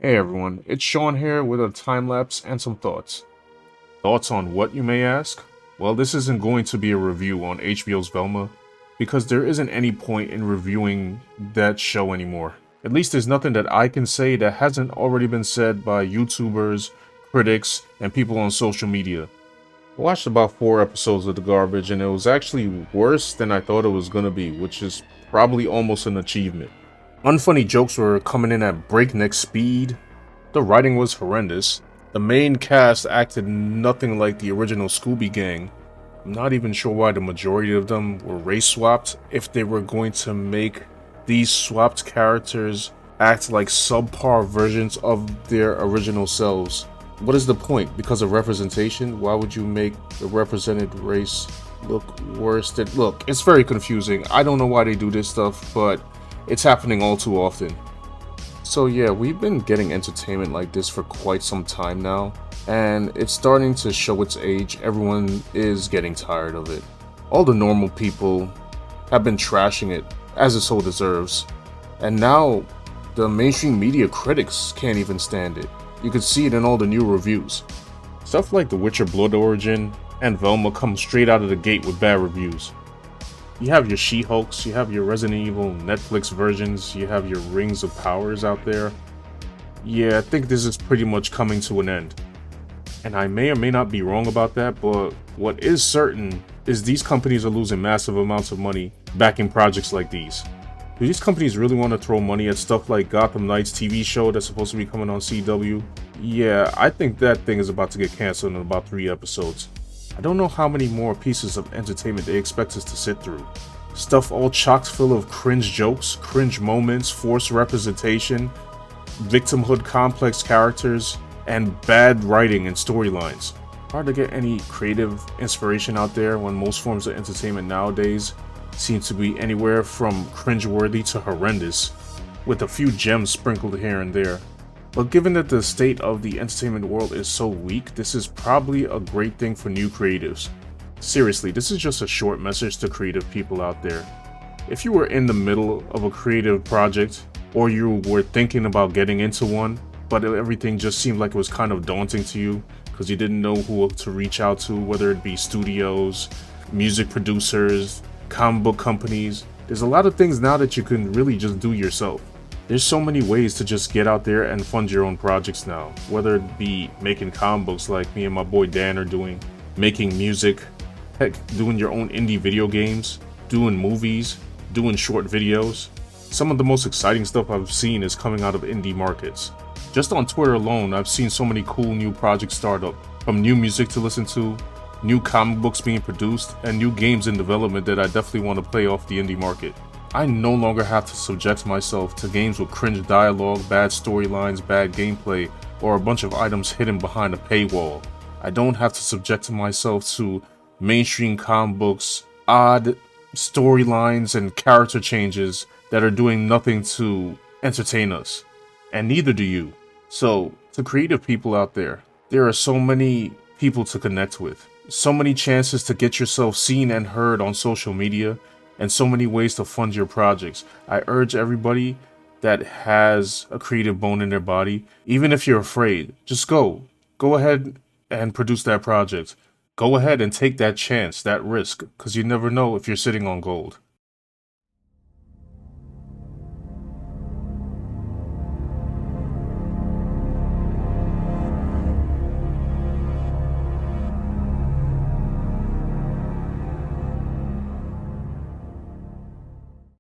Hey everyone, it's Sean here with a time lapse and some thoughts. Thoughts on what, you may ask? Well, this isn't going to be a review on HBO's Velma, because there isn't any point in reviewing that show anymore. At least there's nothing that I can say that hasn't already been said by YouTubers, critics, and people on social media. I watched about 4 episodes of the garbage and it was actually worse than I thought it was gonna be, which is probably almost an achievement. Unfunny jokes were coming in at breakneck speed. The writing was horrendous. The main cast acted nothing like the original Scooby Gang. I'm not even sure why the majority of them were race swapped if they were going to make these swapped characters act like subpar versions of their original selves. What is the point? Because of representation? Why would you make the represented race look worse than... Look, it's very confusing. I don't know why they do this stuff, but it's happening all too often. So yeah, we've been getting entertainment like this for quite some time now, and it's starting to show its age. Everyone is getting tired of it. All the normal people have been trashing it, as it so deserves. And now, the mainstream media critics can't even stand it. You can see it in all the new reviews. Stuff like The Witcher Blood Origin and Velma come straight out of the gate with bad reviews. You have your She-Hulks, you have your Resident Evil Netflix versions, you have your Rings of Powers out there. Yeah, I think this is pretty much coming to an end. And I may or may not be wrong about that, but what is certain is these companies are losing massive amounts of money backing projects like these. Do these companies really want to throw money at stuff like Gotham Knights TV show that's supposed to be coming on CW? Yeah, I think that thing is about to get cancelled in about 3 episodes. I don't know how many more pieces of entertainment they expect us to sit through. Stuff all chock full of cringe jokes, cringe moments, forced representation, victimhood complex characters, and bad writing and storylines. Hard to get any creative inspiration out there when most forms of entertainment nowadays seem to be anywhere from cringeworthy to horrendous, with a few gems sprinkled here and there. But given that the state of the entertainment world is so weak, this is probably a great thing for new creatives. Seriously, this is just a short message to creative people out there. If you were in the middle of a creative project, or you were thinking about getting into one, but everything just seemed like it was kind of daunting to you, because you didn't know who to reach out to, whether it be studios, music producers, comic book companies. There's a lot of things now that you can really just do yourself. There's so many ways to just get out there and fund your own projects now, whether it be making comic books like me and my boy Dan are doing, making music, heck, doing your own indie video games, doing movies, doing short videos. Some of the most exciting stuff I've seen is coming out of indie markets. Just on Twitter alone, I've seen so many cool new projects start up, from new music to listen to, new comic books being produced, and new games in development that I definitely want to play off the indie market. I no longer have to subject myself to games with cringe dialogue, bad storylines, bad gameplay, or a bunch of items hidden behind a paywall. I don't have to subject myself to mainstream comic books, odd storylines and character changes that are doing nothing to entertain us. And neither do you. So, to creative people out there are so many people to connect with. So many chances to get yourself seen and heard on social media, and so many ways to fund your projects. I urge everybody that has a creative bone in their body, even if you're afraid, just go ahead and produce that project. Go ahead and take that chance, that risk, because you never know if you're sitting on gold.